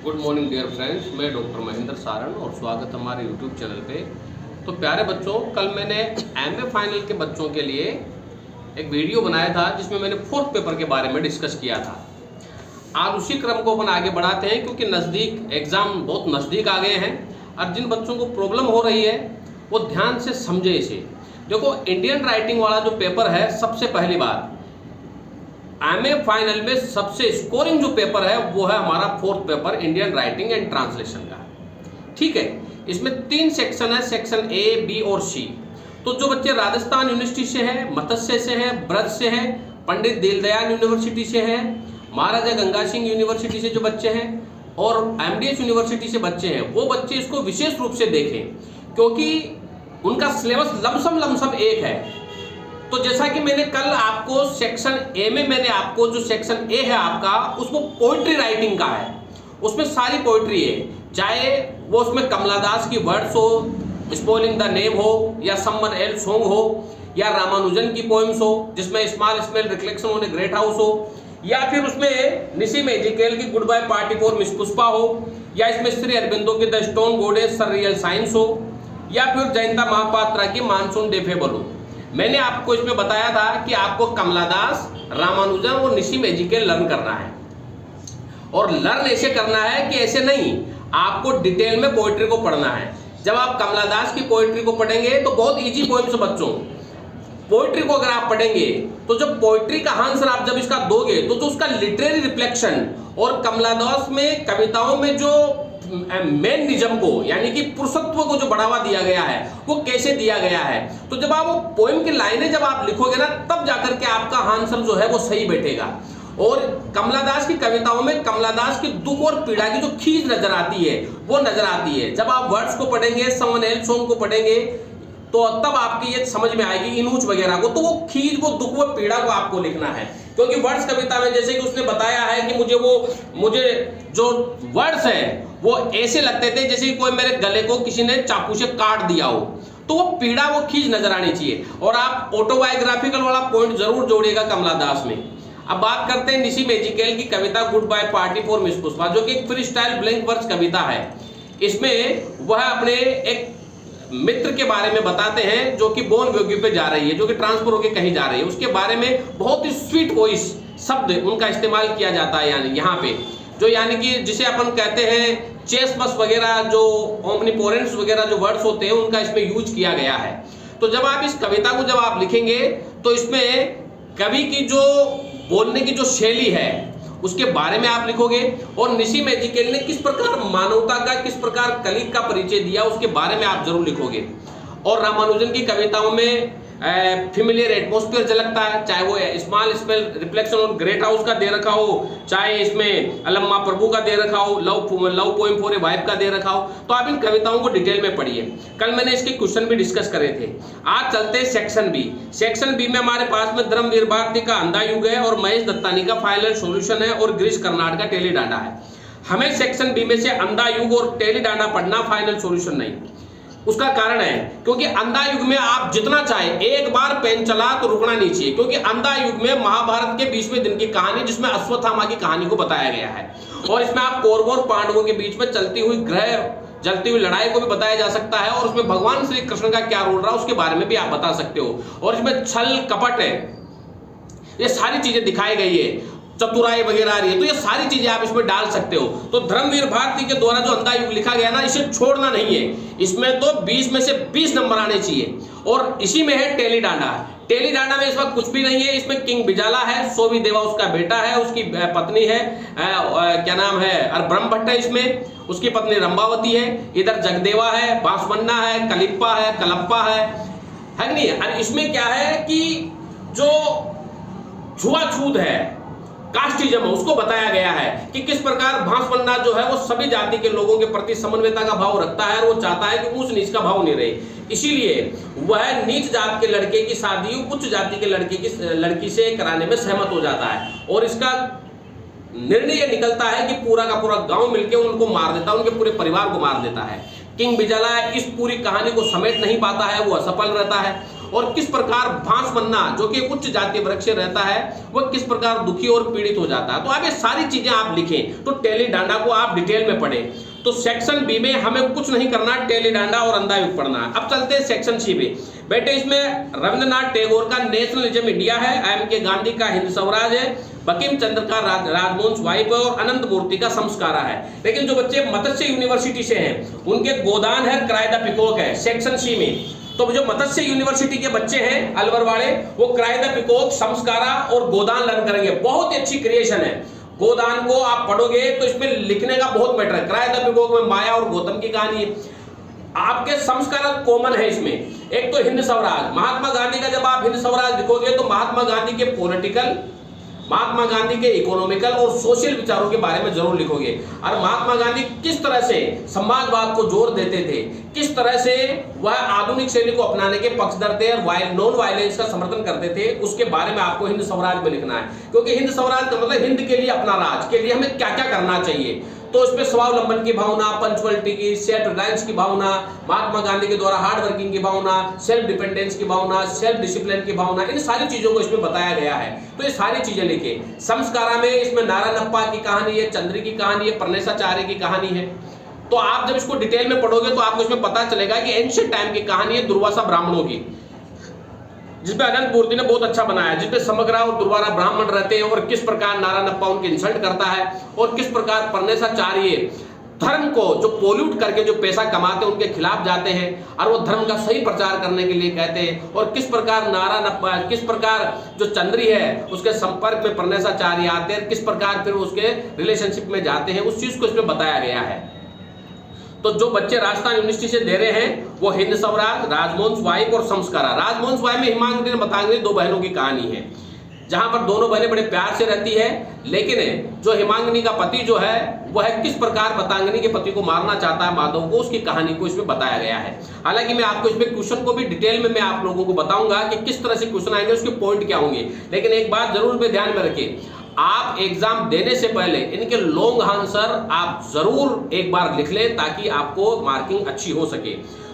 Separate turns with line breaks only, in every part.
Good morning dear friends, मैं doctor Mahendra Saran और स्वागत हमारे यूट्यूब चैनल पे। तो प्यारे बच्चों, कल मैंने एमए फाइनल के बच्चों के लिए एक वीडियो बनाया था जिसमें मैंने फोर्थ पेपर के बारे में डिस्कस किया था। आज उसी क्रम को अपन आगे बढ़ाते हैं क्योंकि नज़दीक एग्ज़ाम बहुत नज़दीक आ गए हैं और जिन बच्चों को प्रॉब्लम हो रही है वो ध्यान से समझे इसे। देखो, इंडियन राइटिंग वाला जो पेपर है, सबसे पहली बात एमए फाइनल में सबसे स्कोरिंग जो पेपर है वो है हमारा fourth paper Indian writing and translation का। ठीक है, इसमें 3 सेक्शन है, सेक्शन ए, बी और सी। तो जो बच्चे राजस्थान यूनिवर्सिटी से हैं, मत्स्य से हैं, ब्रज से हैं, पंडित दीनदयाल यूनिवर्सिटी से हैं, महाराजा गंगा सिंह यूनिवर्सिटी से जो बच्चे हैं और एमडीएस यूनिवर्सिटी से बच्चे हैं, वो बच्चे इसको विशेष रूप से देखें क्योंकि उनका सिलेबस लमसम एक है। तो जैसा कि मैंने कल आपको सेक्शन ए में मैंने आपको जो सेक्शन ए है आपका, उसमें पोइट्री राइटिंग का है, उसमें सारी पोइट्री है, चाहे वो उसमें कमला दास की वर्ड्स हो, स्पॉइलिंग द नेम हो, या समवन एल्स सॉन्ग हो, या रामानुजन की पोएम्स हो जिसमें small smell reflection on a great house हो, या फिर उसमें निसी मेजिकेल की good bye party for miss Pushpa हो, या इसमें श्री अरबिंदो की the stone goddess surreal science हो, या फिर जयंता महापात्रा की मानसून डेफेबल हो। मैंने आपको इसमें बताया था कि आपको कमला दास, रामानुजन और निसी मेजिकेल लर्न करना है और लर्न ऐसे करना है कि ऐसे नहीं, आपको डिटेल में पोइट्री को पढ़ना है। जब आप कमला दास की पोइट्री को पढ़ेंगे तो बहुत इजी पोएम्स बच्चों, पोइट्री को अगर आप पढ़ेंगे तो जब पोइट्री का आंसर आप जब इसका दोगे तो जो उसका लिटरेरी रिफ्लेक्शन और कमला दास में कविताओं में जो मेन निजम को यानी कि पुरुषत्व को जो बढ़ावा दिया गया है वो कैसे दिया गया है, तो जब आप वो पोएम की लाइनें जब आप लिखोगे ना, तब जाकर के आपका आंसर जो है वो सही बैठेगा। और कमला दास की कविताओं में कमला दास की दुख और पीड़ा की जो खींच नजर आती है वो नजर आती है। जब आप वर्ड्स को पढ़ेंगे, समवन एल्स सॉन्ग को पढ़ेंगे, तो तब आपकी ये समझ में आएगी इनूच वगैरह को, तो वो खींच, वो दुख, वो पीड़ा को आपको लिखना है। क्योंकि वर्ड्स कविता में जैसे कि उसने बताया है कि मुझे जो वर्ड्स हैं वो ऐसे लगते थे जैसे कि कोई मेरे गले को किसी ने चाकू से काट दिया हो, तो वो पीड़ा, वो खींच नजर आनी चाहिए। और आप ऑटोबायोग्राफिकल वाला पॉइंट जरूर जोड़िएगा कमला दास में। अब बात करते हैं निसी मेजिकेल की कविता good bye party for miss Pushpa, जो कि एक फ्री स्टाइल ब्लैंक वर्स कविता है। इसमें वह अपने एक मित्र के बारे में बताते हैं जो कि बोन व्योगी पे जा रही है, जो कि ट्रांसफर होकर कहीं जा रही है। उसके बारे में बहुत ही स्वीट वॉइस शब्द उनका इस्तेमाल किया जाता है, यानी यहाँ पे जो यानी कि जिसे अपन कहते हैं चेस बस वगैरह, जो ओमनीपोरेंट्स वगैरह जो वर्ड्स होते हैं उनका इसमें यूज किया गया है। तो जब आप इस कविता को जब आप लिखेंगे तो इसमें कवि की जो बोलने की जो शैली है उसके बारे में आप लिखोगे, और निसी मेजिकेल ने किस प्रकार मानवता का, किस प्रकार कलिग का परिचय दिया उसके बारे में आप जरूर लिखोगे। और रामानुजन की कविताओं में फेमिलियर एटमॉस्फेयर झलकता है, चाहे वो small smell reflection on great house का दे रखा हो, चाहे इसमें अलम्मा प्रभु का दे रखा हो, love poem for a wife का दे रखा हो। तो आप इन कविताओं को डिटेल में पढ़िए। कल मैंने इसके क्वेश्चन भी डिस्कस करे थे। आज चलते हैं सेक्शन बी। सेक्शन बी में हमारे पास में धर्मवीर भारती का अंधा युग है और महेश दत्तानी का फाइनल सॉल्यूशन है और गिरीश कर्नाड का टेली डांडा है। हमें सेक्शन बी में से अंधा युग और टेली डांडा पढ़ना, फाइनल सॉल्यूशन नहीं। उसका कारण है क्योंकि अंधा युग में आप जितना चाहे एक बार पेन चला तो रुकना नहीं चाहिए, क्योंकि अंधा युग में महाभारत के 20वें दिन की कहानी जिसमें अश्वत्थामा की कहानी को बताया गया है, और इसमें आप कौरवों और पांडवों के बीच में चलती हुई जलती हुई लड़ाई को भी बताया जा सकता है, और उसमें भगवान श्री कृष्ण का क्या रोल रहा उसके बारे में भी आप बता सकते हो। और इसमें छल कपट है, ये सारी चीजें दिखाई गई है, चतुराई वगैरह आ रही है, तो ये सारी चीजें आप इसमें डाल सकते हो। तो धर्मवीर भारती के द्वारा जो अंधा युग लिखा गया ना, इसे छोड़ना नहीं है। इसमें तो 20 में से 20 नंबर आने चाहिए। और इसी में है टेली डांडा। टेली डांडा में इस वक्त कुछ भी नहीं है। इसमें किंग बिजाला है, सोवी देवा उसका बेटा है, उसकी पत्नी है क्या नाम है, और ब्रह्म भट्ट है, इसमें उसकी पत्नी रंबावती है, इधर जगदेवा है, बांसवन्ना है, कलिप्पा है, कलप्पा है कि नहीं। और इसमें क्या है कि जो छुआछूत है, कास्टिज्म है, उसको बताया गया है कि किस प्रकार भांसवन्ना जो है वो सभी जाति के लोगों के प्रति समन्वयता का भाव रखता है, और वो चाहता है कि ऊंच नीच का भाव नहीं रहे। इसीलिए वह नीच जात के लड़के की शादी उच्च जाति के लड़की से कराने में सहमत हो जाता है, और इसका निर्णय यह निकलता है कि पूरा का पूरा गांव मिलकर उनको मार देता है, उनके पूरे परिवार को मार देता है। किंग बिजाला इस पूरी कहानी को समेट नहीं पाता है, वो असफल रहता है। और किस प्रकार भांस बनना जो कि उच्च जातीय वर्ग से रहता है वह किस प्रकार दुखी और पीड़ित हो जाता है। तो आप ये सारी चीजें आप लिखें, तो टेली डांडा को आप डिटेल में पढ़ें। तो सेक्शन बी में हमें कुछ नहीं करना, टेली डांडा और अंधा युग पढ़ना है। अब चलते हैं सेक्शन सी में। बेटे इसमें रविंद्रनाथ टैगोर का नेशनलिज्म इंडिया है, एम के गांधी का हिंद स्वराज है, बंकिम चंद्र का राजवंश वाइफ और अनंत मूर्ति का संस्कारा है। लेकिन जो बच्चे मत्स्य यूनिवर्सिटी से हैं उनके गोदान है, क्राय द पिकॉक है सेक्शन सी में। तो जो मत्स्य यूनिवर्सिटी के बच्चे हैं अलवर वाले, वो क्राय द पिकॉक, संस्कारा और गोदान लर्न करेंगे। बहुत अच्छी क्रिएशन है। गोदान को आप पढ़ोगे तो इसमें लिखने का बहुत मैटर है। क्राय द पिकॉक में माया और गौतम की कहानी है। आपके संस्कार कॉमन है इसमें। एक तो हिंद स्वराज, महात्मा गांधी का जब आप हिंद स्वराज लिखोगे तो महात्मा गांधी के पॉलिटिकल, महात्मा गांधी के इकोनॉमिकल और सोशल विचारों के बारे में जरूर लिखोगे। और महात्मा गांधी किस तरह से समाजवाद को जोर देते थे, किस तरह से वह आधुनिक शैली को अपनाने के पक्षधर थे और नॉन वायलेंस का समर्थन करते थे, उसके बारे में आपको हिंद स्वराज में लिखना है। क्योंकि हिंद स्वराज का मतलब हिंद के लिए, अपना राज के लिए हमें क्या क्या करना चाहिए। तो इसमें स्वावलंबन की भावना, पंचुअलिटी की, सेल्फ रिलायंस की भावना, महात्मा गांधी के द्वारा हार्ड वर्किंग की भावना, सेल्फ डिपेंडेंस की भावना, सेल्फ डिसिप्लिन की भावना, इन सारी चीजों को इसमें बताया गया है। तो ये सारी चीजें लिखे। संस्कारा में इसमें नारायणप्पा की कहानी है, चंद्री की कहानी है, परनेसाचार्य की कहानी है। तो आप जब इसको डिटेल में पढ़ोगे तो आपको इसमें पता चलेगा कि एंशिएंट टाइम की कहानी है दुर्वासा ब्राह्मणों की, जिसमें अनंत मूर्ति ने बहुत अच्छा बनाया, जिसमें समग्रा और दुर्वारा ब्राह्मण रहते हैं और किस प्रकार नारायणप्पा उनके इंसल्ट करता है और किस प्रकार परनेसाचार्य धर्म को जो पोल्यूट करके जो पैसा कमाते हैं उनके खिलाफ जाते हैं और वो धर्म का सही प्रचार करने के लिए कहते हैं। और किस प्रकार नारायणप्पा, किस प्रकार जो चंद्री है उसके संपर्क में परनेसाचार्य आते हैं, किस प्रकार फिर उसके रिलेशनशिप में जाते हैं, उस चीज को इसमें बताया गया है। तो जो बच्चे राजस्थान यूनिवर्सिटी से दे रहे हैं वो हिंद स्वराज, राजवंश वाइफ और संस्कारा। राजवंश वाइफ में हिमांगिनी और मतांगिनी दो बहनों की कहानी है, जहां पर दोनों बहनें बड़े प्यार से रहती है। लेकिन जो हिमांगिनी का पति जो है वह किस प्रकार मतांगिनी के पति को मारना चाहता है माधव को, उसकी कहानी को इसमें बताया गया है। हालांकि मैं आपको इसमें क्वेश्चन को भी डिटेल में मैं आप लोगों को बताऊंगा कि किस तरह से क्वेश्चन आएंगे, उसके पॉइंट क्या होंगे। लेकिन एक बात जरूर में ध्यान में रखिए, आप एग्जाम देने से पहले इनके लॉन्ग आंसर आप जरूर एक बार लिख लें ताकि आपको मार्किंग अच्छी हो सके।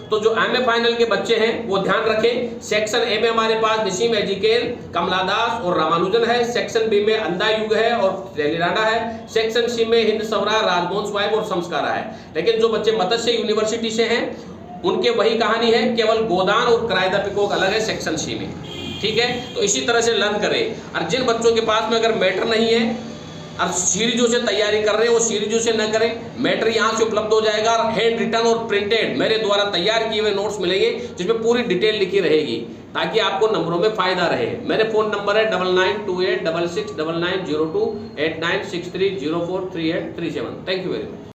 तो जो एमए फाइनल के बच्चे हैं वो ध्यान रखें। सेक्शन ए में हमारे पास निसीम एजिकेल, कमला दास और रामानुजन है। सेक्शन बी में अंधा युग है और टेलीडांडा है। सेक्शन सी में हिंद स्वराज, राजवंश वाइफ और संस्कारा है। लेकिन जो बच्चे मत्स्य यूनिवर्सिटी से हैं उनके वही कहानी है, केवल गोदान और क्राय द पिकॉक अलग है सेक्शन सी में। ठीक है, तो इसी तरह से लर्न करें। और जिन बच्चों के पास में अगर मैटर नहीं है और सीरीजों से तैयारी कर रहे हैं वो सीरीजों से न करें, मैटर यहाँ से उपलब्ध हो जाएगा और हैंड रिटन और प्रिंटेड मेरे द्वारा तैयार किए हुए नोट्स मिलेंगे जिसमें पूरी डिटेल लिखी रहेगी ताकि आपको नंबरों में फायदा रहे। मेरे फोन नंबर है 9928669902 8963043837। Thank you very much.